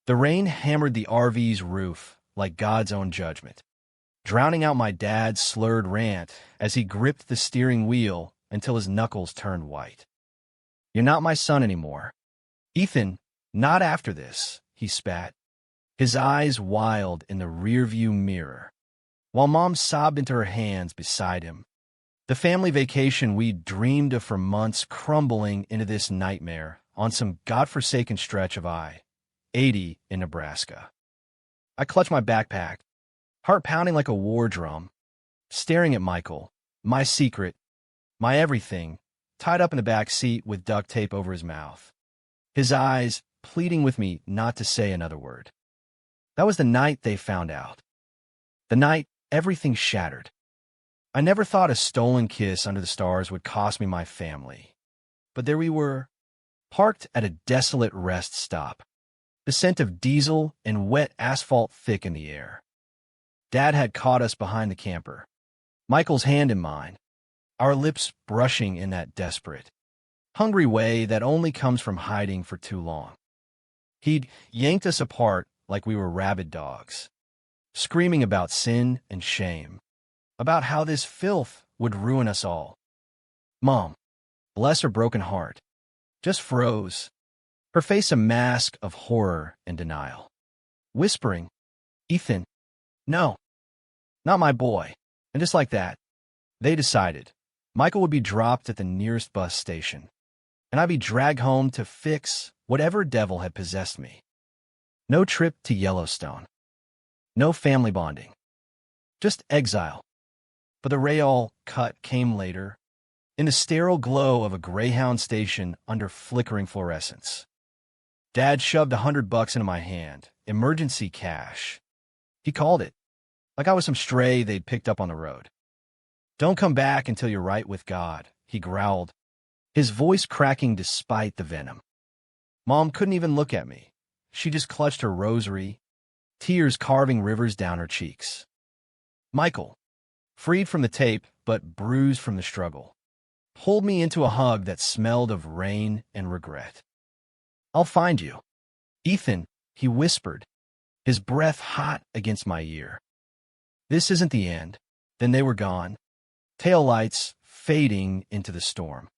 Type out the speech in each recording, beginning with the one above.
The rain hammered the RV's roof like God's own judgment, drowning out my dad's slurred rant as he gripped the steering wheel until his knuckles turned white. "You're not my son anymore. Ethan, not after this," he spat, his eyes wild in the rearview mirror, while Mom sobbed into her hands beside him. The family vacation we'd dreamed of for months crumbling into this nightmare on some godforsaken stretch of I-80 in Nebraska. I clutched my backpack, heart pounding like a war drum, staring at Michael, my secret, my everything, tied up in the back seat with duct tape over his mouth, his eyes pleading with me not to say another word. That was the night they found out. The night everything shattered. I never thought a stolen kiss under the stars would cost me my family. But there we were, parked at a desolate rest stop, the scent of diesel and wet asphalt thick in the air. Dad had caught us behind the camper, Michael's hand in mine, our lips brushing in that desperate, hungry way that only comes from hiding for too long. He'd yanked us apart like we were rabid dogs, screaming about sin and shame, about how this filth would ruin us all. Mom, bless her broken heart, just froze, her face a mask of horror and denial, whispering, "Ethan, no, not my boy." And just like that, they decided Michael would be dropped at the nearest bus station, and I'd be dragged home to fix whatever devil had possessed me. No trip to Yellowstone. No family bonding. Just exile. But the Rayol cut came later, in the sterile glow of a Greyhound station under flickering fluorescence. Dad shoved $100 into my hand, emergency cash. He called it, like I was some stray they'd picked up on the road. "Don't come back until you're right with God," he growled, his voice cracking despite the venom. Mom couldn't even look at me. She just clutched her rosary, tears carving rivers down her cheeks. Michael, freed from the tape but bruised from the struggle, pulled me into a hug that smelled of rain and regret. "I'll find you. Ethan," he whispered, his breath hot against my ear. This isn't the end. Then they were gone, taillights fading into the storm,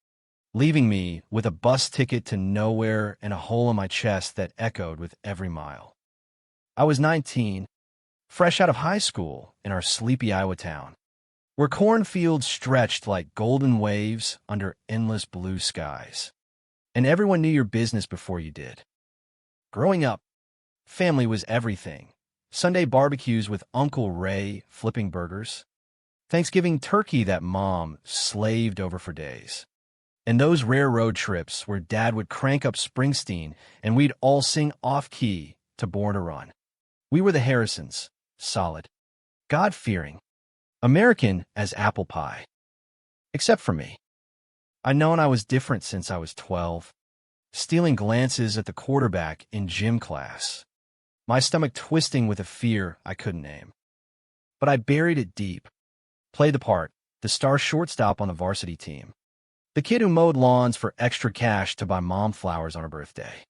leaving me with a bus ticket to nowhere and a hole in my chest that echoed with every mile. I was 19, fresh out of high school in our sleepy Iowa town, where cornfields stretched like golden waves under endless blue skies, and everyone knew your business before you did. Growing up, family was everything. Sunday barbecues with Uncle Ray flipping burgers, Thanksgiving turkey that Mom slaved over for days, and those rare road trips where Dad would crank up Springsteen and we'd all sing off-key to Born to Run. We were the Harrisons, solid, God-fearing, American as apple pie. Except for me. I'd known I was different since I was 12, stealing glances at the quarterback in gym class, my stomach twisting with a fear I couldn't name. But I buried it deep, played the part, the star shortstop on the varsity team, the kid who mowed lawns for extra cash to buy Mom flowers on her birthday.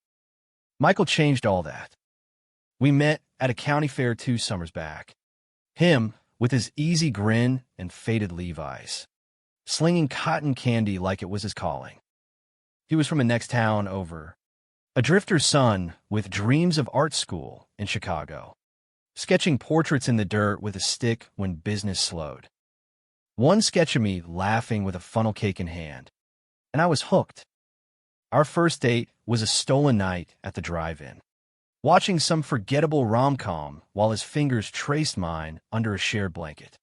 Michael changed all that. We met at a county fair 2 summers back. Him, with his easy grin and faded Levi's, slinging cotton candy like it was his calling. He was from the next town over, a drifter's son with dreams of art school in Chicago, sketching portraits in the dirt with a stick when business slowed. One sketch of me laughing with a funnel cake in hand, and I was hooked. Our first date was a stolen night at the drive-in, watching some forgettable rom-com while his fingers traced mine under a shared blanket.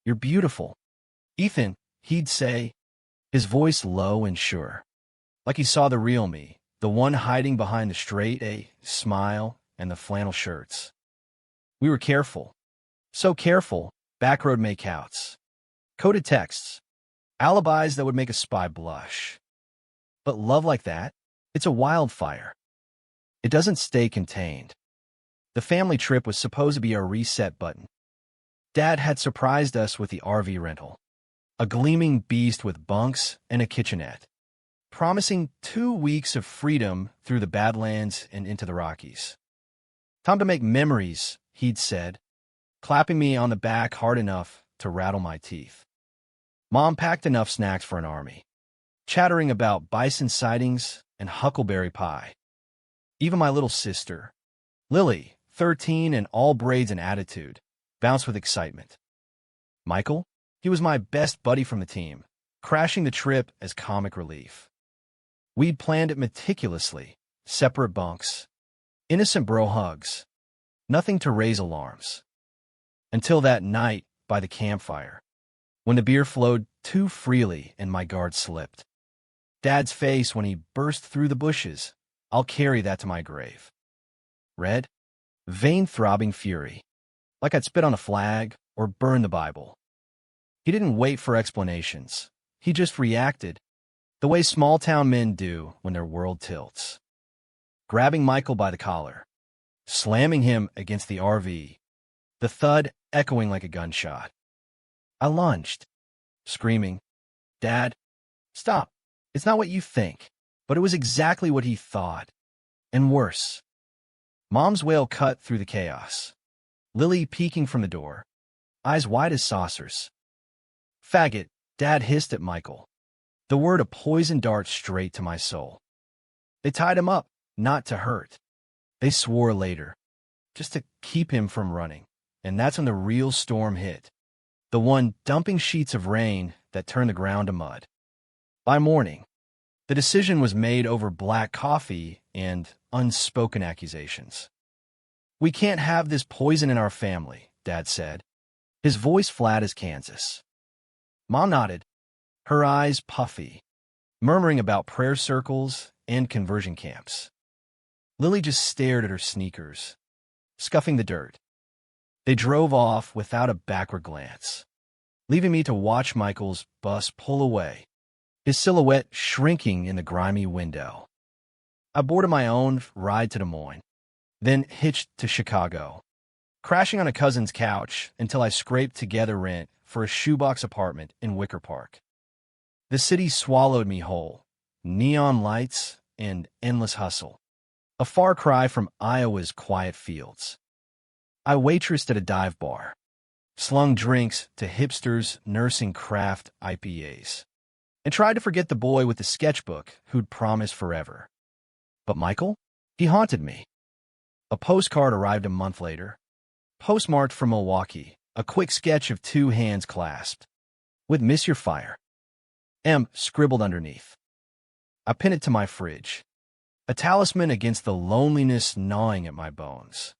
"You're beautiful, Ethan," he'd say, his voice low and sure, like he saw the real me, the one hiding behind the straight A smile and the flannel shirts. We were careful, so careful, backroad makeouts, coded texts, alibis that would make a spy blush. But love like that, it's a wildfire. It doesn't stay contained. The family trip was supposed to be our reset button. Dad had surprised us with the RV rental, a gleaming beast with bunks and a kitchenette, promising 2 weeks of freedom through the Badlands and into the Rockies. Time to make memories, he'd said, clapping me on the back hard enough to rattle my teeth. Mom packed enough snacks for an army, chattering about bison sightings and huckleberry pie. Even my little sister, Lily, 13 and all braids and attitude, bounced with excitement. Michael? He was my best buddy from the team, crashing the trip as comic relief. We'd planned it meticulously, separate bunks, innocent bro hugs, nothing to raise alarms. Until that night by the campfire, when the beer flowed too freely and my guard slipped. Dad's face when he burst through the bushes, I'll carry that to my grave. Red, vein-throbbing fury, like I'd spit on a flag or burn the Bible. He didn't wait for explanations. He just reacted, the way small-town men do when their world tilts. Grabbing Michael by the collar, slamming him against the RV, the thud echoing like a gunshot. I lunged, screaming, "Dad, stop. It's not what you think." But it was exactly what he thought, and worse. Mom's wail cut through the chaos. Lily peeking from the door, eyes wide as saucers. "Faggot," Dad hissed at Michael, the word a poison dart straight to my soul. They tied him up, not to hurt. They swore later, just to keep him from running. And that's when the real storm hit. The one dumping sheets of rain that turned the ground to mud. By morning, the decision was made over black coffee and unspoken accusations. "We can't have this poison in our family," Dad said, his voice flat as Kansas. Mom nodded, her eyes puffy, murmuring about prayer circles and conversion camps. Lily just stared at her sneakers, scuffing the dirt. They drove off without a backward glance, leaving me to watch Michael's bus pull away, his silhouette shrinking in the grimy window. I boarded my own ride to Des Moines, then hitched to Chicago, crashing on a cousin's couch until I scraped together rent for a shoebox apartment in Wicker Park. The city swallowed me whole, neon lights and endless hustle, a far cry from Iowa's quiet fields. I waitressed at a dive bar, slung drinks to hipsters nursing craft IPAs, and tried to forget the boy with the sketchbook who'd promised forever. But Michael? He haunted me. A postcard arrived a month later, postmarked from Milwaukee, a quick sketch of two hands clasped, with "Miss Your Fire" M scribbled underneath. I pinned it to my fridge, a talisman against the loneliness gnawing at my bones.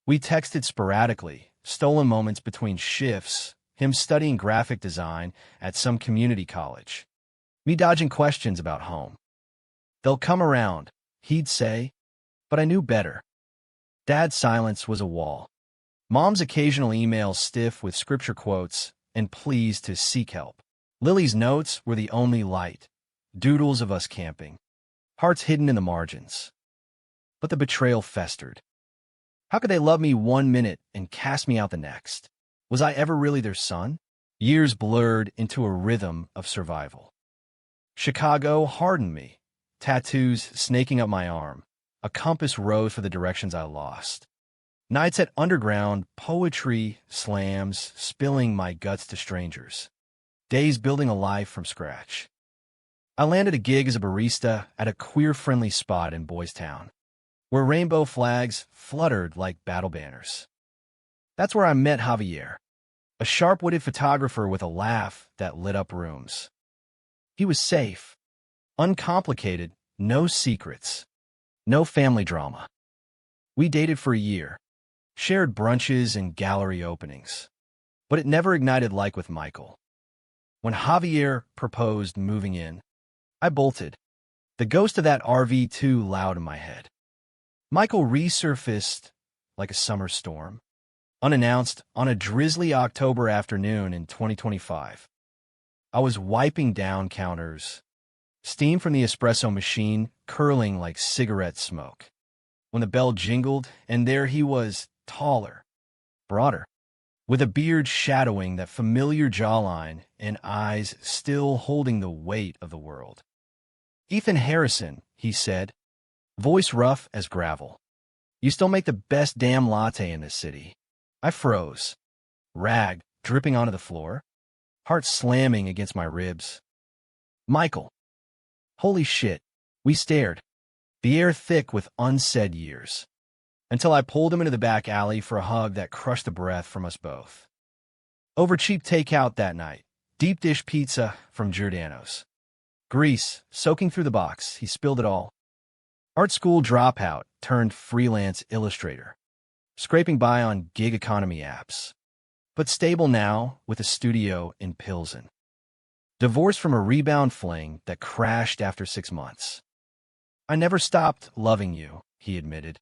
We texted sporadically, stolen moments between shifts, him studying graphic design at some community college, me dodging questions about home. "They'll come around," he'd say, but I knew better. Dad's silence was a wall. Mom's occasional emails stiff with scripture quotes and pleas to seek help. Lily's notes were the only light, doodles of us camping, hearts hidden in the margins. But the betrayal festered. How could they love me one minute and cast me out the next? Was I ever really their son? Years blurred into a rhythm of survival. Chicago hardened me, tattoos snaking up my arm, a compass rose for the directions I lost. Nights at underground, poetry, slams, spilling my guts to strangers. Days building a life from scratch. I landed a gig as a barista at a queer-friendly spot in Boys Town, where rainbow flags fluttered like battle banners. That's where I met Javier, a sharp-witted photographer with a laugh that lit up rooms. He was safe, uncomplicated, no secrets, no family drama. We dated for a year, shared brunches and gallery openings, but it never ignited like with Michael. When Javier proposed moving in, I bolted, the ghost of that RV too loud in my head. Michael resurfaced like a summer storm, unannounced on a drizzly October afternoon in 2025. I was wiping down counters, steam from the espresso machine curling like cigarette smoke, when the bell jingled, and there he was, taller, broader, with a beard shadowing that familiar jawline and eyes still holding the weight of the world. "Ethan Harrison," he said, voice rough as gravel. You still make the best damn latte in this city. I froze, rag dripping onto the floor, heart slamming against my ribs. Michael. Holy shit. We stared, the air thick with unsaid years, until I pulled him into the back alley for a hug that crushed the breath from us both. Over cheap takeout that night, deep dish pizza from Giordano's. Grease soaking through the box, he spilled it all. Art school dropout turned freelance illustrator, scraping by on gig economy apps, but stable now with a studio in Pilsen. Divorced from a rebound fling that crashed after 6 months. I never stopped loving you, he admitted,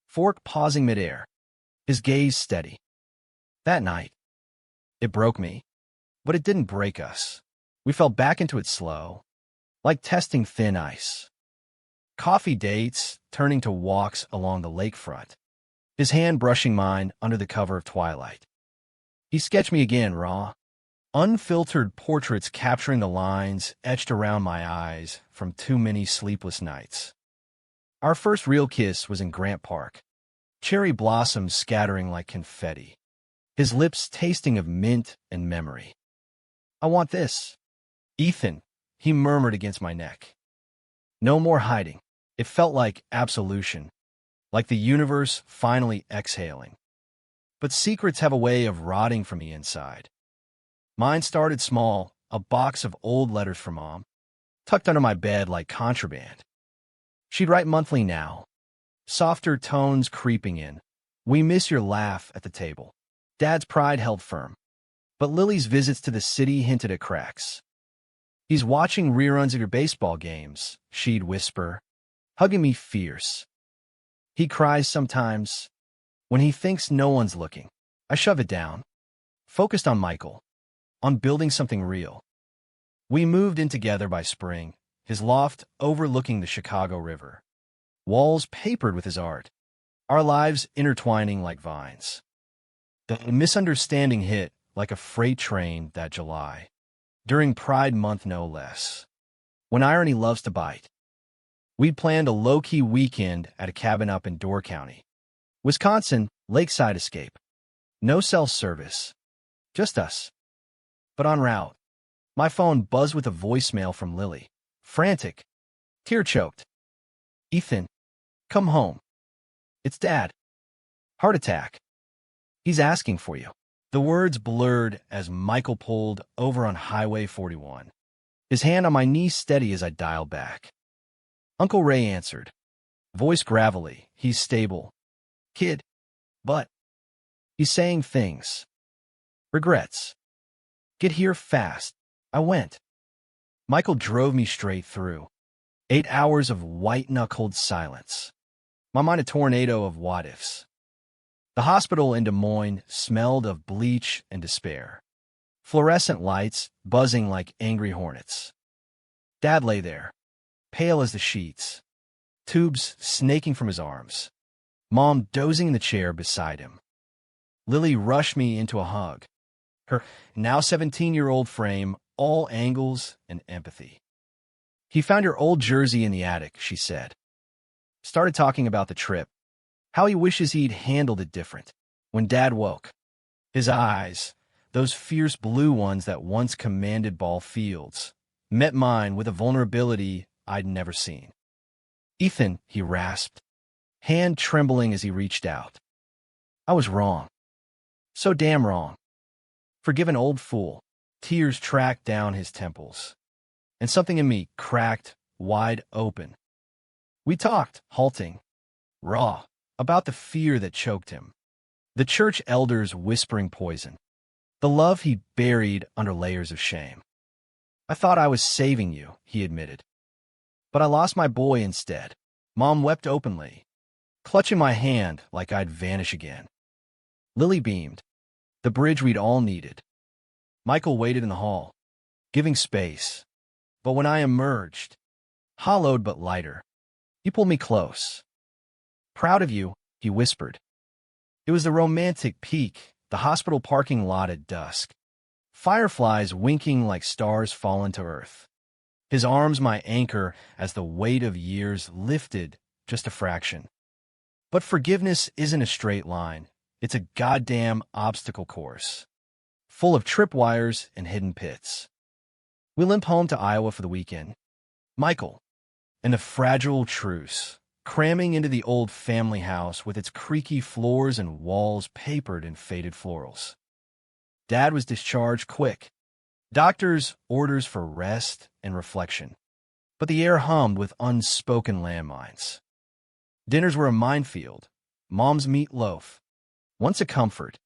fork pausing midair, his gaze steady. That night, it broke me, but it didn't break us. We fell back into it slow, like testing thin ice. Coffee dates turning to walks along the lakefront, his hand brushing mine under the cover of twilight. He sketched me again, raw. Unfiltered portraits capturing the lines etched around my eyes from too many sleepless nights. Our first real kiss was in Grant Park, cherry blossoms scattering like confetti, his lips tasting of mint and memory. I want this. Ethan, he murmured against my neck. No more hiding. It felt like absolution, like the universe finally exhaling. But secrets have a way of rotting from the inside. Mine started small, a box of old letters from Mom, tucked under my bed like contraband. She'd write monthly now, softer tones creeping in. We miss your laugh at the table. Dad's pride held firm, but Lily's visits to the city hinted at cracks. He's watching reruns of your baseball games, she'd whisper, hugging me fierce. He cries sometimes, when he thinks no one's looking. I shove it down, focused on Michael, on building something real. We moved in together by spring, his loft overlooking the Chicago River, walls papered with his art, our lives intertwining like vines. The misunderstanding hit like a freight train that July, during Pride Month no less, when irony loves to bite. We'd planned a low-key weekend at a cabin up in Door County, Wisconsin, lakeside escape. No cell service, just us. But en route, my phone buzzed with a voicemail from Lily, frantic, tear-choked. Ethan, come home. It's Dad. Heart attack. He's asking for you. The words blurred as Michael pulled over on Highway 41, his hand on my knee steady as I dialed back. Uncle Ray answered, voice gravelly. He's stable. Kid. But he's saying things. Regrets. Get here fast. I went. Michael drove me straight through. 8 hours of white-knuckled silence. My mind a tornado of what-ifs. The hospital in Des Moines smelled of bleach and despair. Fluorescent lights buzzing like angry hornets. Dad lay there, pale as the sheets, tubes snaking from his arms. Mom dozing in the chair beside him. Lily rushed me into a hug. Her now 17-year-old frame, all angles and empathy. He found your old jersey in the attic, she said. Started talking about the trip, how he wishes he'd handled it different. When Dad woke, his eyes, those fierce blue ones that once commanded ball fields, met mine with a vulnerability I'd never seen. Ethan, he rasped, hand trembling as he reached out. I was wrong. So damn wrong. Forgive an old fool. Tears tracked down his temples, and something in me cracked wide open. We talked, halting, raw, about the fear that choked him, the church elders whispering poison, the love he buried under layers of shame. I thought I was saving you, he admitted, but I lost my boy instead. Mom wept openly, clutching my hand like I'd vanish again. Lily beamed, the bridge we'd all needed. Michael waited in the hall, giving space, but when I emerged, hollowed but lighter, he pulled me close. Proud of you, he whispered. It was the romantic peak, the hospital parking lot at dusk, fireflies winking like stars fallen to earth. His arms my anchor as the weight of years lifted just a fraction. But forgiveness isn't a straight line. It's a goddamn obstacle course, full of tripwires and hidden pits. We limp home to Iowa for the weekend. Michael, and the fragile truce, cramming into the old family house with its creaky floors and walls papered in faded florals. Dad was discharged quick. Doctor's orders for rest and reflection. But the air hummed with unspoken landmines. Dinners were a minefield. Mom's meatloaf, once a comfort,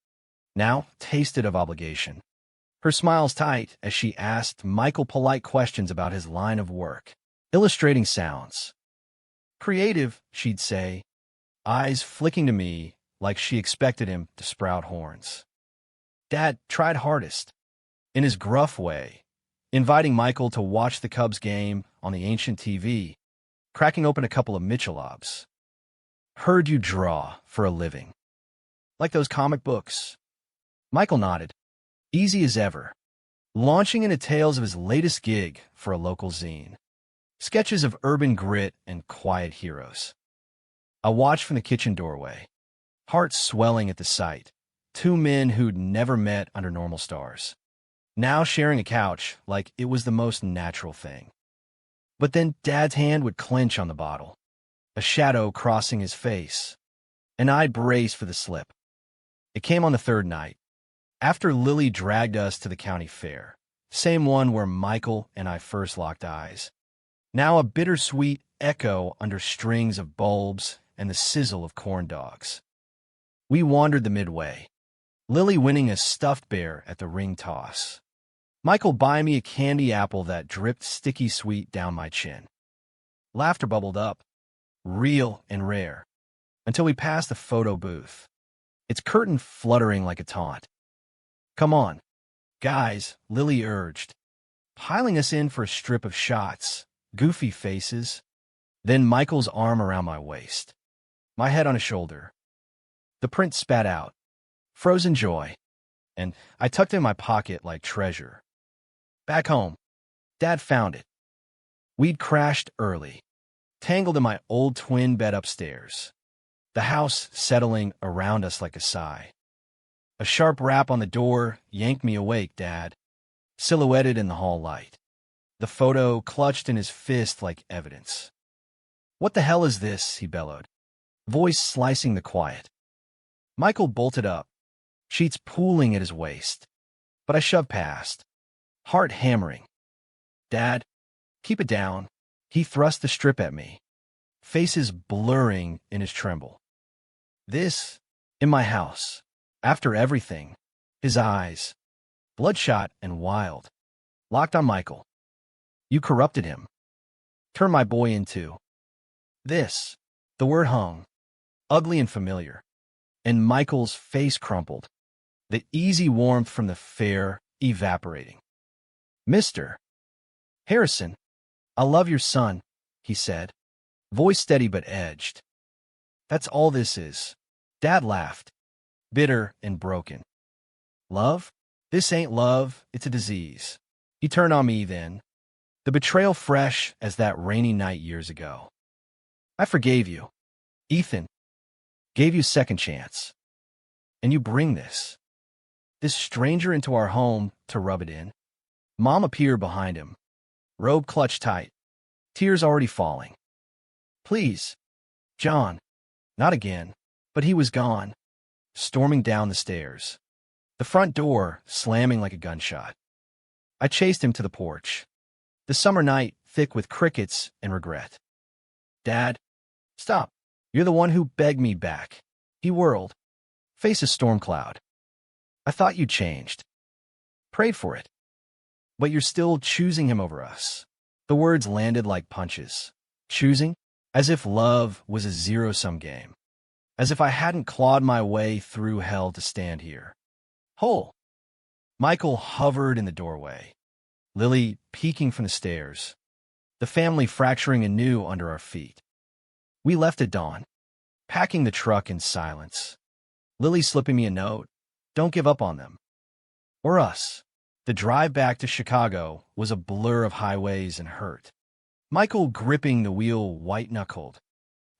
now tasted of obligation. Her smiles tight as she asked Michael polite questions about his line of work, illustrating sounds. Creative, she'd say, eyes flicking to me like she expected him to sprout horns. Dad tried hardest, in his gruff way, inviting Michael to watch the Cubs game on the ancient TV, cracking open a couple of Michelobs. Heard you draw for a living. Like those comic books. Michael nodded, easy as ever, launching into tales of his latest gig for a local zine. Sketches of urban grit and quiet heroes. I watched from the kitchen doorway, heart swelling at the sight. Two men who'd never met under normal stars, now sharing a couch like it was the most natural thing. But then Dad's hand would clench on the bottle, a shadow crossing his face, and I'd brace for the slip. It came on the third night, after Lily dragged us to the county fair, same one where Michael and I first locked eyes. Now a bittersweet echo under strings of bulbs and the sizzle of corn dogs. We wandered the midway, Lily winning a stuffed bear at the ring toss. Michael buying me a candy apple that dripped sticky sweet down my chin. Laughter bubbled up, real and rare, until we passed the photo booth, its curtain fluttering like a taunt. Come on, guys, Lily urged, piling us in for a strip of shots, goofy faces, then Michael's arm around my waist, my head on his shoulder. The print spat out, frozen joy, and I tucked it in my pocket like treasure. Back home, Dad found it. We'd crashed early, tangled in my old twin bed upstairs, the house settling around us like a sigh. A sharp rap on the door yanked me awake, Dad, silhouetted in the hall light, the photo clutched in his fist like evidence. What the hell is this? He bellowed, voice slicing the quiet. Michael bolted up, sheets pooling at his waist, but I shoved past, heart hammering. Dad, keep it down. He thrust the strip at me, faces blurring in his tremble. This, in my house, after everything, his eyes, bloodshot and wild, locked on Michael. You corrupted him. Turned my boy into. This, the word hung, ugly and familiar, and Michael's face crumpled, the easy warmth from the fair evaporating. Mr. Harrison, I love your son, he said, voice steady but edged. That's all this is. Dad laughed, bitter and broken. Love? This ain't love, it's a disease. He turned on me then, the betrayal fresh as that rainy night years ago. I forgave you, Ethan, gave you second chance. And you bring this stranger into our home to rub it in. Mom appeared behind him, robe clutched tight, tears already falling. Please, John, not again. But he was gone, storming down the stairs, the front door slamming like a gunshot. I chased him to the porch, the summer night thick with crickets and regret. Dad, stop. You're the one who begged me back. He whirled, face a storm cloud. I thought you'd changed. Prayed for it. But you're still choosing him over us. The words landed like punches. Choosing? As if love was a zero-sum game. As if I hadn't clawed my way through hell to stand here. Whole. Michael hovered in the doorway, Lily peeking from the stairs, the family fracturing anew under our feet. We left at dawn, packing the truck in silence. Lily slipping me a note, don't give up on them. Or us. The drive back to Chicago was a blur of highways and hurt. Michael gripping the wheel white-knuckled,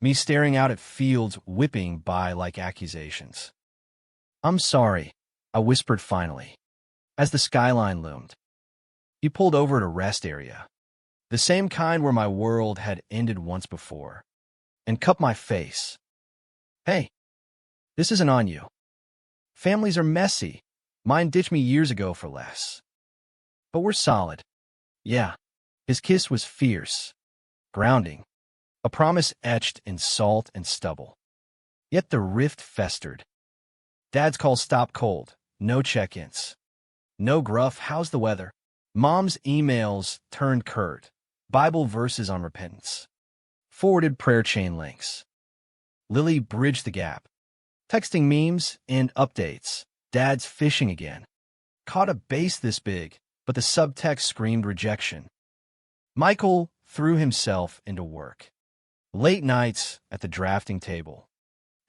me staring out at fields whipping by like accusations. "I'm sorry," I whispered finally, as the skyline loomed. He pulled over at a rest area, the same kind where my world had ended once before, and cupped my face. "Hey, this isn't on you. Families are messy. Mine ditched me years ago for less. But we're solid." Yeah, his kiss was fierce, grounding, a promise etched in salt and stubble. Yet the rift festered. Dad's call stopped cold, no check-ins. No gruff, "How's the weather?" Mom's emails turned curt, Bible verses on repentance. Forwarded prayer chain links. Lily bridged the gap, texting memes and updates. Dad's fishing again. Caught a bass this big, but the subtext screamed rejection. Michael threw himself into work. Late nights at the drafting table.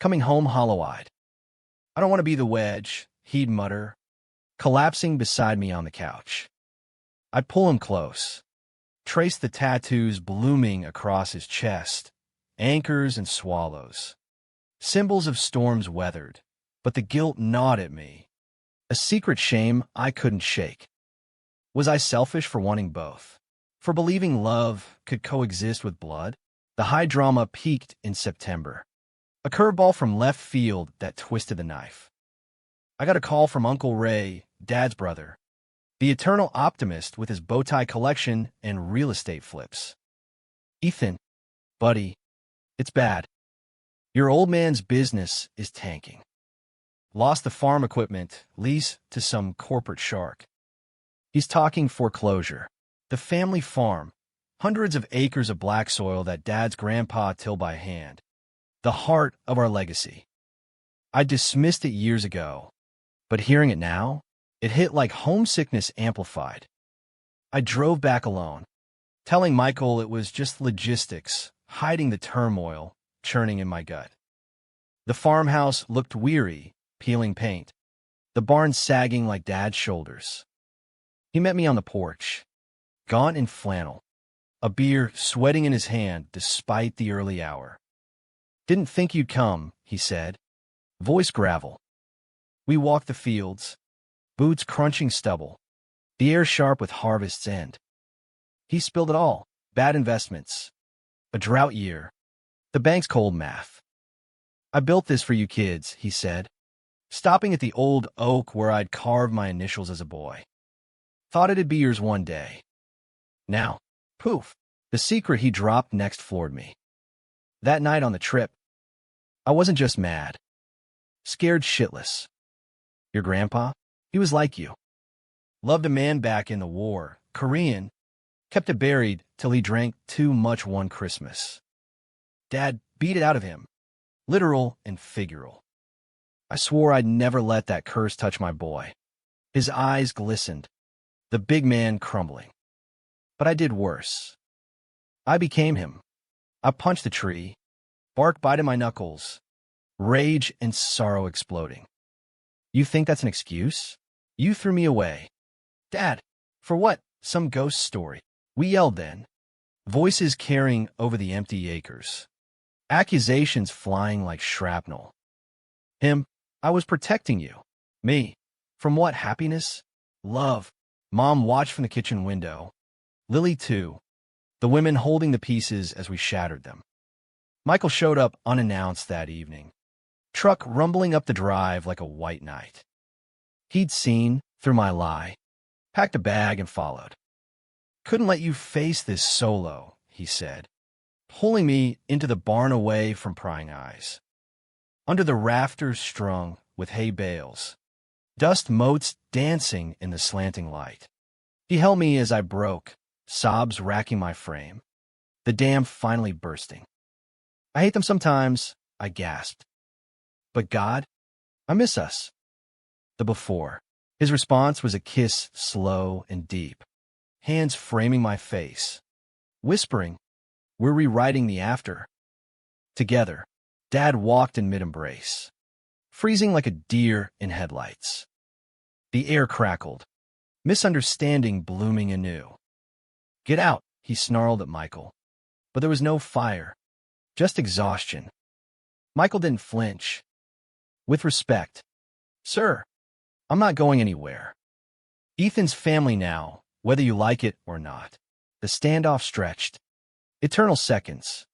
Coming home hollow-eyed. "I don't want to be the wedge," he'd mutter, collapsing beside me on the couch. I'd pull him close, trace the tattoos blooming across his chest, anchors and swallows. Symbols of storms weathered, but the guilt gnawed at me. A secret shame I couldn't shake. Was I selfish for wanting both? For believing love could coexist with blood? The high drama peaked in September. A curveball from left field that twisted the knife. I got a call from Uncle Ray, Dad's brother, the eternal optimist with his bow tie collection and real estate flips. "Ethan, buddy, it's bad. Your old man's business is tanking. Lost the farm equipment, lease to some corporate shark. He's talking foreclosure. The family farm, hundreds of acres of black soil that Dad's grandpa tilled by hand. The heart of our legacy. I dismissed it years ago, but hearing it now, it hit like homesickness amplified. I drove back alone, telling Michael it was just logistics, hiding the turmoil churning in my gut. The farmhouse looked weary, peeling paint, the barn sagging like Dad's shoulders. He met me on the porch, gaunt in flannel, a beer sweating in his hand despite the early hour. "Didn't think you'd come," he said, voice gravel. We walked the fields, boots crunching stubble, the air sharp with harvest's end. He spilled it all, bad investments, a drought year, the bank's cold math. "I built this for you kids," he said, stopping at the old oak where I'd carved my initials as a boy. "Thought it'd be yours one day." Now, poof, the secret he dropped next floored me. That night on the trip, I wasn't just mad. Scared shitless. "Your grandpa? He was like you. Loved a man back in the war, Korean, kept it buried till he drank too much one Christmas. Dad beat it out of him, literal and figural. I swore I'd never let that curse touch my boy." His eyes glistened, the big man crumbling. But I did worse. I became him. I punched the tree, bark biting my knuckles, rage and sorrow exploding. "You think that's an excuse? You threw me away." "Dad, for what? Some ghost story." We yelled then, voices carrying over the empty acres, accusations flying like shrapnel. "Him, I was protecting you." "Me, from what? Happiness? Love." Mom watched from the kitchen window. Lily too, the women holding the pieces as we shattered them. Michael showed up unannounced that evening, truck rumbling up the drive like a white knight. He'd seen through my lie, packed a bag and followed. "Couldn't let you face this solo," he said, pulling me into the barn away from prying eyes. Under the rafters strung with hay bales, dust motes dancing in the slanting light. He held me as I broke, sobs racking my frame, the dam finally bursting. "I hate them sometimes," I gasped. "But God, I miss us." The before. His response was a kiss slow and deep, hands framing my face, whispering, "We're rewriting the after." Together, Dad walked in mid-embrace, freezing like a deer in headlights. The air crackled, misunderstanding blooming anew. "Get out," he snarled at Michael. But there was no fire, Just exhaustion. Michael didn't flinch. With respect, "Sir, I'm not going anywhere. Ethan's family now, whether you like it or not." The standoff stretched. Eternal seconds.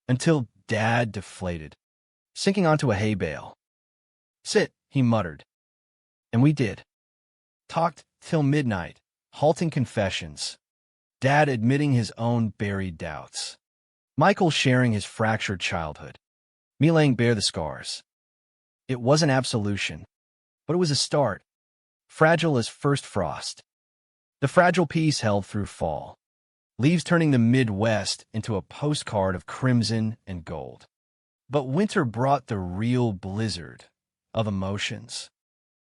Until Dad deflated, sinking onto a hay bale. "Sit," he muttered. And we did. Talked till midnight, halting confessions. Dad admitting his own buried doubts. Michael sharing his fractured childhood. Me laying bare the scars. It wasn't absolution, but it was a start. Fragile as first frost. The fragile peace held through fall. Leaves turning the Midwest into a postcard of crimson and gold. But winter brought the real blizzard of emotions.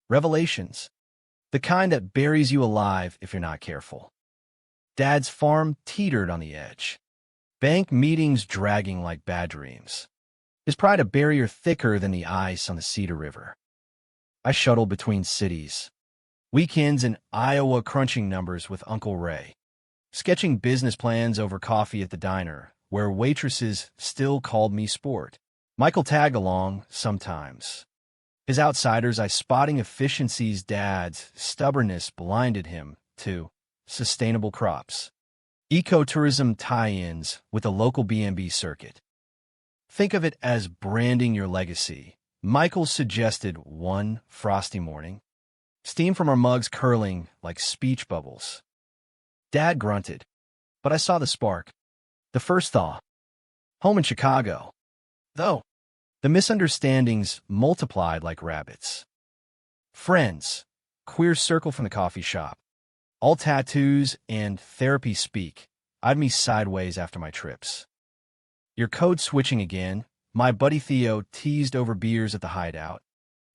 Revelations. The kind that buries you alive if you're not careful. Dad's farm teetered on the edge. Bank meetings dragging like bad dreams. His pride a barrier thicker than the ice on the Cedar River. I shuttled between cities. Weekends in Iowa crunching numbers with Uncle Ray. Sketching business plans over coffee at the diner, where waitresses still called me sport. Michael tagged along sometimes. His outsiders eye spotting efficiencies. Dad's stubbornness blinded him to sustainable crops. Ecotourism tie-ins with the local B&B circuit. Think of it as branding your legacy. Michael suggested one frosty morning. Steam from our mugs curling like speech bubbles. Dad grunted, but I saw the spark. The first thaw. Home in Chicago. Though, the misunderstandings multiplied like rabbits. Friends, queer circle from the coffee shop. All tattoos and therapy speak. Eyed me sideways after my trips. You're code switching again. My buddy Theo teased over beers at the hideout.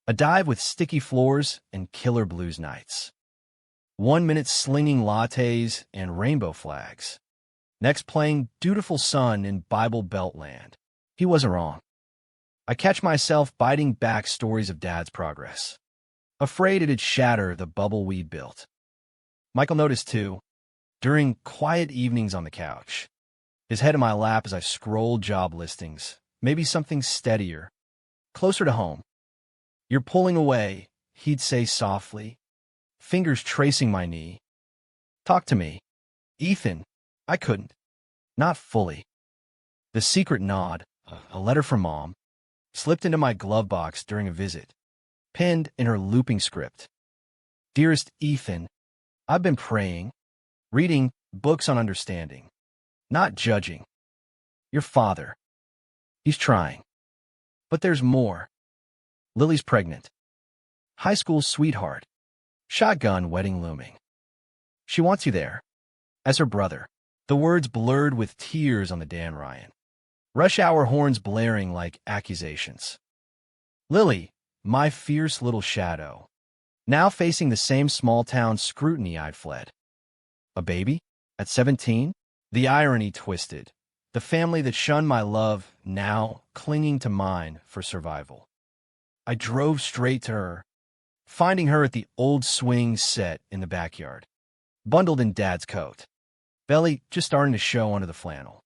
A dive with sticky floors and killer blues nights. 1 minute slinging lattes and rainbow flags. Next playing Dutiful Son in Bible Belt land. He wasn't wrong. I catch myself biting back stories of Dad's progress. Afraid it'd shatter the bubble we'd built. Michael noticed too, during quiet evenings on the couch. His head in my lap as I scrolled job listings. Maybe something steadier. Closer to home. "You're pulling away," he'd say softly. Fingers tracing my knee. "Talk to me." "Ethan." I couldn't. Not fully. The secret nod, a letter from Mom, slipped into my glove box during a visit. Penned in her looping script. "Dearest Ethan, I've been praying, reading books on understanding, not judging. Your father. He's trying. But there's more. Lily's pregnant. High school sweetheart. Shotgun wedding looming. She wants you there. As her brother." The words blurred with tears on the Dan Ryan. Rush hour horns blaring like accusations. Lily, my fierce little shadow. Now facing the same small-town scrutiny I'd fled. A baby? At 17? The irony twisted. The family that shunned my love, now clinging to mine for survival. I drove straight to her, finding her at the old swing set in the backyard, bundled in Dad's coat. Belly just starting to show under the flannel.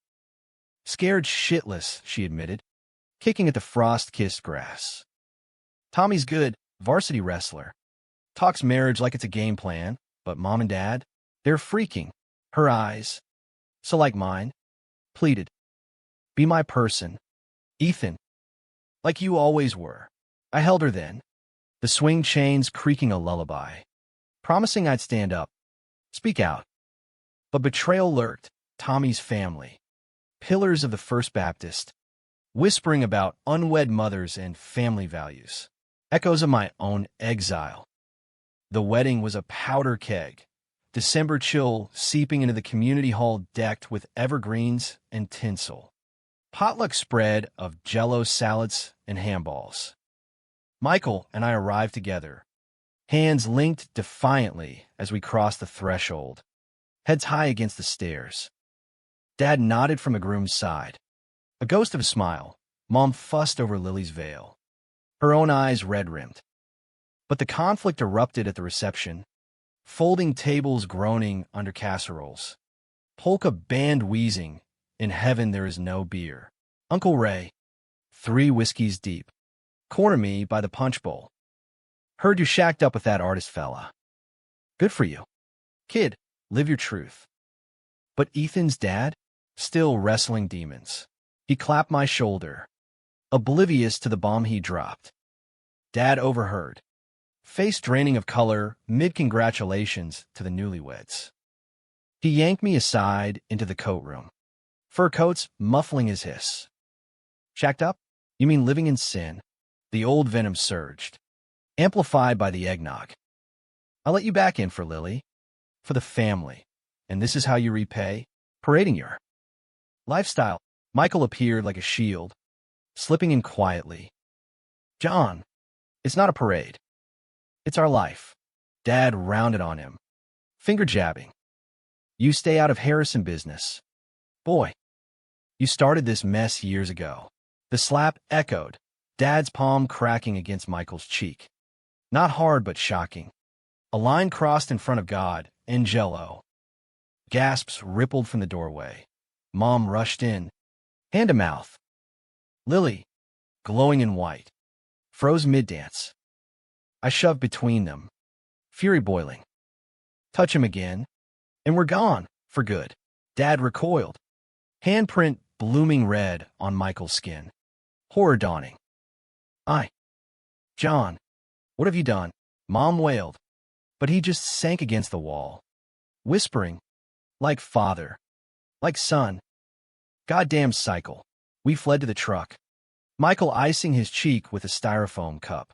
"Scared shitless," she admitted, kicking at the frost-kissed grass. "Tommy's good, varsity wrestler. Talks marriage like it's a game plan, but Mom and Dad, they're freaking." Her eyes, so like mine, pleaded, "Be my person, Ethan, like you always were." I held her then, the swing chains creaking a lullaby, promising I'd stand up, speak out. But betrayal lurked. Tommy's family, pillars of the First Baptist, whispering about unwed mothers and family values, echoes of my own exile. The wedding was a powder keg, December chill seeping into the community hall decked with evergreens and tinsel. Potluck spread of Jell-O salads and handballs. Michael and I arrived together, hands linked defiantly as we crossed the threshold, heads high against the stairs. Dad nodded from the groom's side. A ghost of a smile. Mom fussed over Lily's veil, her own eyes red-rimmed. But the conflict erupted at the reception, folding tables groaning under casseroles, polka band wheezing, "In heaven there is no beer." Uncle Ray, 3 whiskeys deep. Corner me by the punch bowl. Heard you shacked up with that artist fella. Good for you. Kid, live your truth. But Ethan's dad? Still wrestling demons. He clapped my shoulder, oblivious to the bomb he dropped. Dad overheard. Face draining of color, mid-congratulations to the newlyweds. He yanked me aside into the coat room. Fur coats muffling his hiss. Shacked up? You mean living in sin? The old venom surged, amplified by the eggnog. I'll let you back in for Lily. For the family. And this is how you repay? Parading your lifestyle. Michael appeared like a shield, slipping in quietly. John, it's not a parade. It's our life. Dad rounded on him, finger jabbing. You stay out of Harrison business. Boy, you started this mess years ago. The slap echoed, Dad's palm cracking against Michael's cheek. Not hard, but shocking. A line crossed in front of God and Jell-O. Gasps rippled from the doorway. Mom rushed in, hand to mouth. Lily, glowing in white, froze mid-dance. I shoved between them, fury boiling. Touch him again, and we're gone, for good. Dad recoiled, handprint blooming red on Michael's skin. Horror dawning. John, what have you done? Mom wailed, but he just sank against the wall, whispering, like father, like son. Goddamn cycle. We fled to the truck. Michael icing his cheek with a styrofoam cup.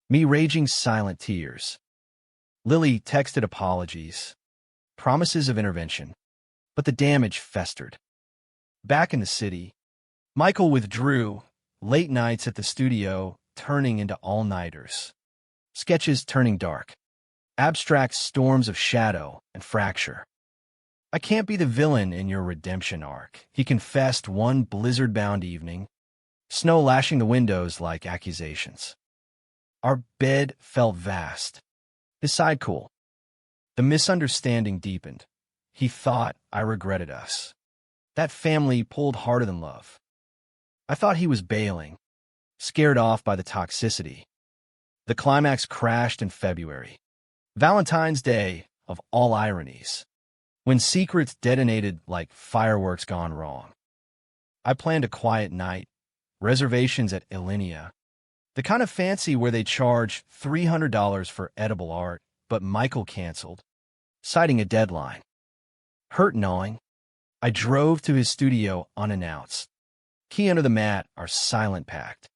Me raging silent tears. Lily texted apologies, promises of intervention, but the damage festered. Back in the city, Michael withdrew, late nights at the studio turning into all-nighters. Sketches turning dark. Abstract storms of shadow and fracture. I can't be the villain in your redemption arc, he confessed one blizzard-bound evening, snow lashing the windows like accusations. Our bed felt vast. His side cool. The misunderstanding deepened. He thought I regretted us. That family pulled harder than love. I thought he was bailing, scared off by the toxicity. The climax crashed in February. Valentine's Day of all ironies. When secrets detonated like fireworks gone wrong. I planned a quiet night, reservations at Alinea, the kind of fancy where they charge $300 for edible art, but Michael canceled, citing a deadline. Hurt gnawing, I drove to his studio unannounced. Key under the mat, our silent pact.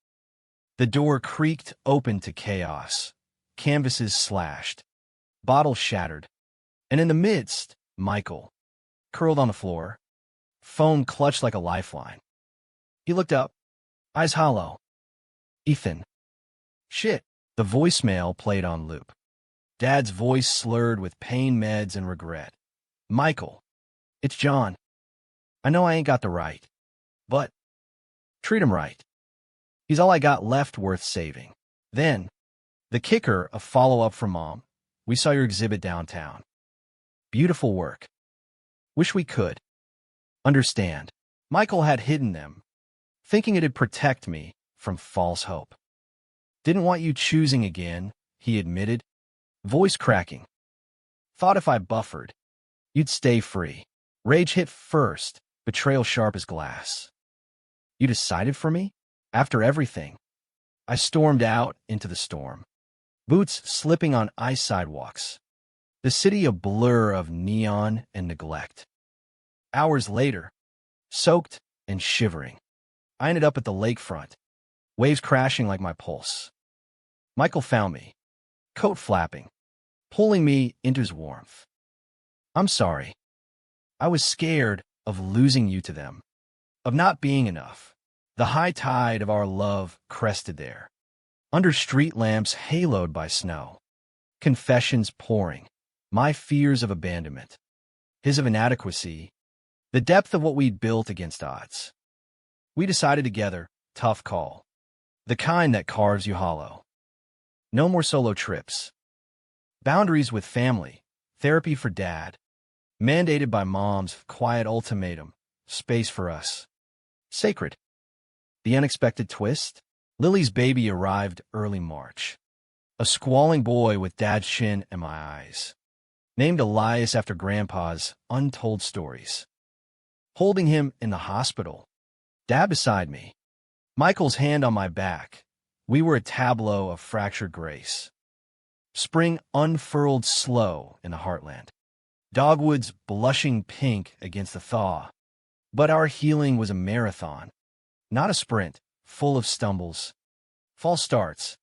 The door creaked open to chaos, canvases slashed, bottles shattered, and in the midst, Michael, curled on the floor, foam clutched like a lifeline. He looked up, eyes hollow. Ethan. Shit. The voicemail played on loop. Dad's voice slurred with pain meds and regret. Michael. It's John. I know I ain't got the right, but treat him right. He's all I got left worth saving. Then, the kicker, a follow-up from Mom. We saw your exhibit downtown. Beautiful work. Wish we could understand. Michael had hidden them, thinking it'd protect me from false hope. Didn't want you choosing again, he admitted, voice cracking. Thought if I buffered, you'd stay free. Rage hit first, betrayal sharp as glass. You decided for me? After everything. I stormed out into the storm. Boots slipping on ice sidewalks. The city a blur of neon and neglect. Hours later, soaked and shivering, I ended up at the lakefront, waves crashing like my pulse. Michael found me, coat flapping, pulling me into his warmth. I'm sorry. I was scared of losing you to them, of not being enough. The high tide of our love crested there, under street lamps haloed by snow, confessions pouring, my fears of abandonment, his of inadequacy, the depth of what we'd built against odds. We decided together, tough call, the kind that carves you hollow. No more solo trips. Boundaries with family, therapy for Dad, mandated by Mom's quiet ultimatum, space for us. Sacred. The unexpected twist? Lily's baby arrived early March. A squalling boy with Dad's chin in my eyes. Named Elias after Grandpa's untold stories. Holding him in the hospital. Dad beside me. Michael's hand on my back. We were a tableau of fractured grace. Spring unfurled slow in the heartland. Dogwoods blushing pink against the thaw. But our healing was a marathon, not a sprint, full of stumbles. False starts.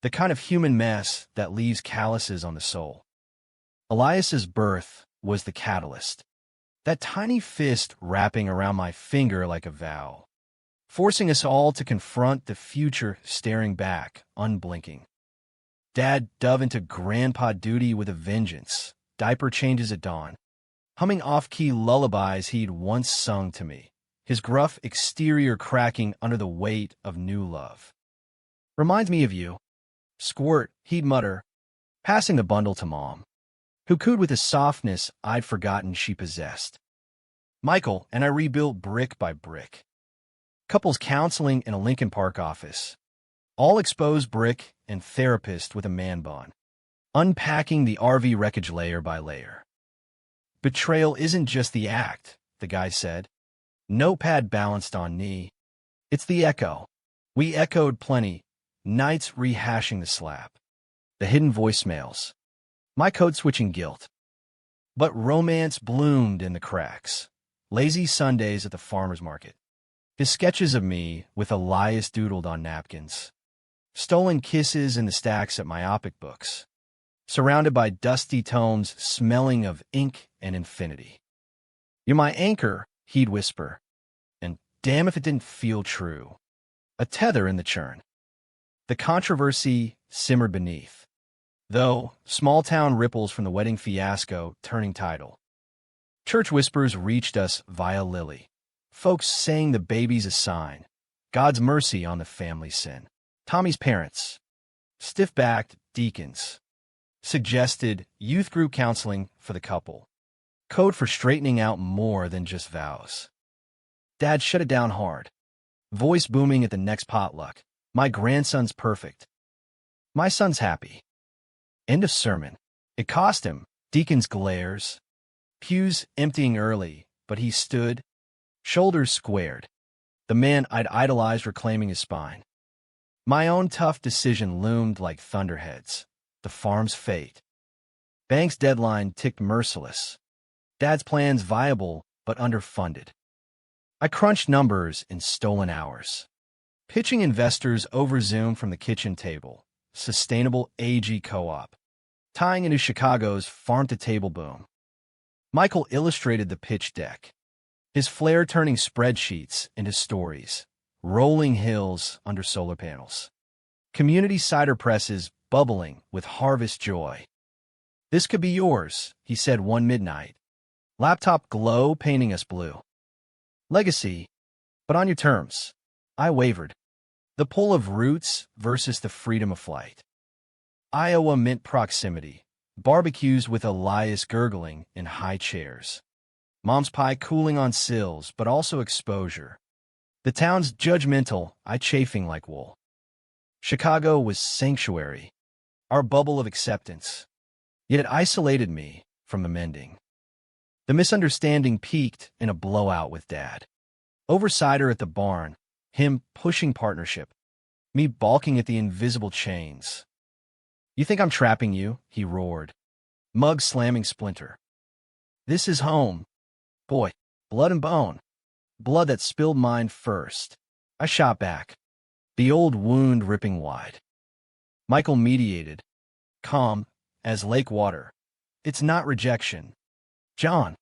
The kind of human mess that leaves calluses on the soul. Elias's birth was the catalyst. That tiny fist wrapping around my finger like a vow. Forcing us all to confront the future staring back, unblinking. Dad dove into grandpa duty with a vengeance. Diaper changes at dawn. Humming off-key lullabies he'd once sung to me. His gruff exterior cracking under the weight of new love. Reminds me of you. Squirt, he'd mutter, passing the bundle to Mom, who cooed with a softness I'd forgotten she possessed. Michael and I rebuilt brick by brick. Couples counseling in a Lincoln Park office. All exposed brick and therapist with a man bun. Unpacking the RV wreckage layer by layer. Betrayal isn't just the act, the guy said. Notepad balanced on knee. It's the echo. We echoed plenty, nights rehashing the slap. The hidden voicemails. My code-switching guilt. But romance bloomed in the cracks. Lazy Sundays at the farmer's market. His sketches of me with Elias doodled on napkins. Stolen kisses in the stacks at myopic books. Surrounded by dusty tomes smelling of ink and infinity. You're my anchor, he'd whisper. And damn if it didn't feel true. A tether in the churn. The controversy simmered beneath. Though, small-town ripples from the wedding fiasco turning tidal. Church whispers reached us via Lily. Folks saying the baby's a sign. God's mercy on the family sin. Tommy's parents. Stiff-backed deacons. Suggested youth group counseling for the couple. Code for straightening out more than just vows. Dad shut it down hard. Voice booming at the next potluck. My grandson's perfect. My son's happy. End of sermon. It cost him. Deacon's glares. Pews emptying early, but he stood, shoulders squared. The man I'd idolized reclaiming his spine. My own tough decision loomed like thunderheads. The farm's fate. Bank's deadline ticked merciless. Dad's plans viable, but underfunded. I crunched numbers in stolen hours. Pitching investors over Zoom from the kitchen table. Sustainable AG co-op. Tying into Chicago's farm-to-table boom. Michael illustrated the pitch deck. His flair turning spreadsheets into stories. Rolling hills under solar panels. Community cider presses bubbling with harvest joy. This could be yours, he said one midnight. Laptop glow painting us blue. Legacy, but on your terms. I wavered. The pull of roots versus the freedom of flight. Iowa meant proximity. Barbecues with Elias gurgling in high chairs. Mom's pie cooling on sills, but also exposure. The town's judgmental, I chafing like wool. Chicago was sanctuary. Our bubble of acceptance. Yet it isolated me from the mending. The misunderstanding peaked in a blowout with Dad. Over cider at the barn, him pushing partnership, me balking at the invisible chains. You think I'm trapping you? He roared. Mug slamming splinter. This is home. Boy, blood and bone. Blood that spilled mine first. I shot back. The old wound ripping wide. Michael mediated. Calm as lake water. It's not rejection. John.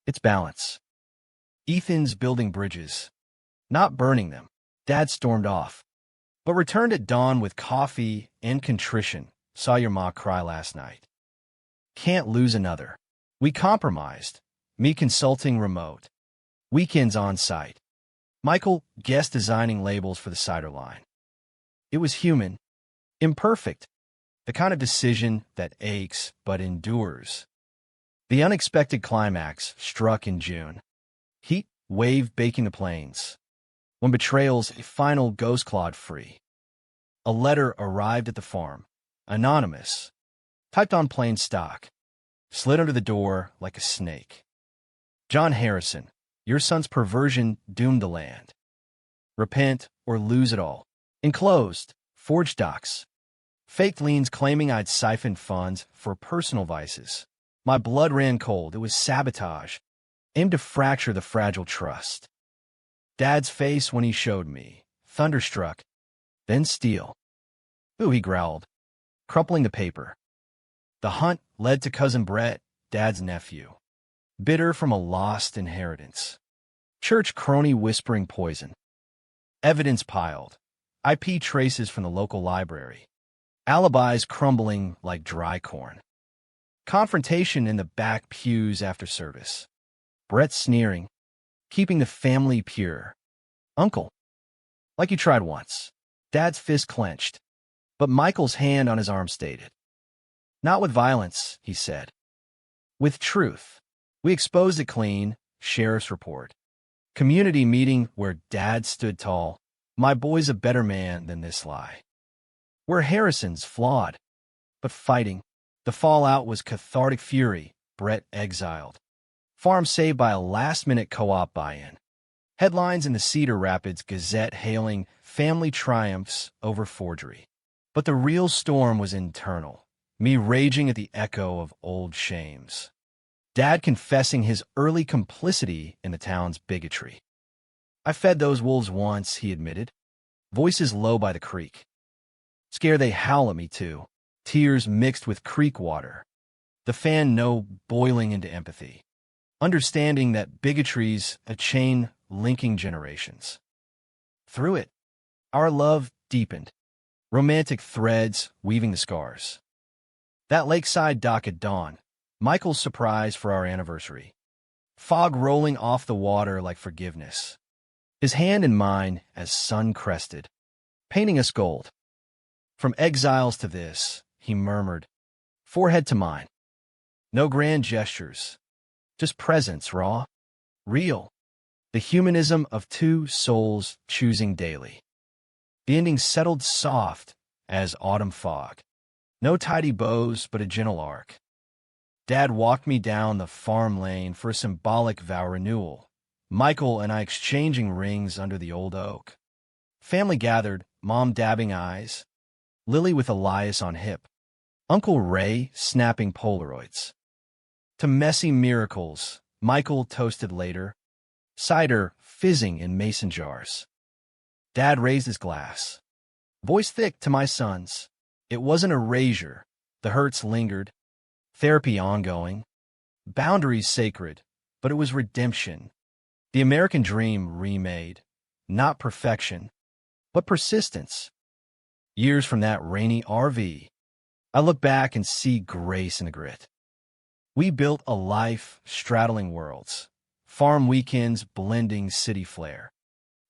It's balance. Ethan's building bridges. Not burning them. Dad stormed off. But returned at dawn with coffee and contrition. Saw your ma cry last night. Can't lose another. We compromised. Me consulting remote. Weekends on site. Michael guest designing labels for the cider line. It was human. Imperfect. The kind of decision that aches but endures. The unexpected climax struck in June. Heat wave baking the plains. when betrayal's final ghost clawed free. A letter arrived at the farm, anonymous, typed on plain stock, slid under the door like a snake. John Harrison, your son's perversion doomed the land. Repent or lose it all. Enclosed, forged docs. Faked liens claiming I'd siphoned funds for personal vices. My blood ran cold. It was sabotage, aimed to fracture the fragile trust. Dad's face when he showed me, thunderstruck, then steel. Ooh, he growled, crumpling the paper. The hunt led to Cousin Brett, Dad's nephew, bitter from a lost inheritance. Church crony whispering poison. Evidence piled. IP traces from the local library. Alibis crumbling like dry corn. Confrontation in the back pews after service. Brett sneering, keeping the family pure. Uncle, like you tried once. Dad's fist clenched, but Michael's hand on his arm stated. Not with violence, he said. With truth. We exposed it clean, sheriff's report. Community meeting where Dad stood tall. My boy's a better man than this lie. We're Harrison's flawed, but fighting. The fallout was cathartic fury, Brett exiled. Farm saved by a last-minute co-op buy-in. Headlines in the Cedar Rapids Gazette hailing family triumphs over forgery. But the real storm was internal, me raging at the echo of old shames. Dad confessing his early complicity in the town's bigotry. I fed those wolves once, he admitted. Voices low by the creek. Scare they howl at me too. Tears mixed with creek water. The fan no boiling into empathy. Understanding that bigotry's a chain linking generations. Through it, our love deepened. Romantic threads weaving the scars. That lakeside dock at dawn, Michael's surprise for our anniversary. Fog rolling off the water like forgiveness. His hand in mine as sun-crested, painting us gold. From exiles to this, he murmured, forehead to mine. No grand gestures, just presence raw, real. The humanism of two souls choosing daily. The ending settled soft as autumn fog. No tidy bows, but a gentle arc. Dad walked me down the farm lane for a symbolic vow renewal. Michael and I exchanging rings under the old oak. Family gathered, Mom dabbing eyes, Lily with Elias on hip, Uncle Ray snapping Polaroids. To messy miracles, Michael toasted later, cider fizzing in mason jars. Dad raised his glass, voice thick to my sons. It wasn't erasure, the hurts lingered, therapy ongoing, boundaries sacred, but it was redemption. The American dream remade, not perfection, but persistence. Years from that rainy RV, I look back and see grace in the grit. We built a life straddling worlds, farm weekends blending city flair.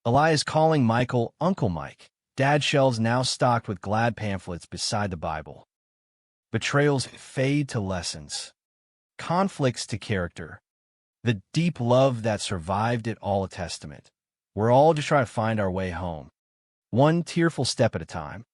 Elias calling Michael Uncle Mike, Dad shelves now stocked with glad pamphlets beside the Bible. Betrayals fade to lessons, conflicts to character, the deep love that survived it all a testament. We're all just trying to find our way home, one tearful step at a time.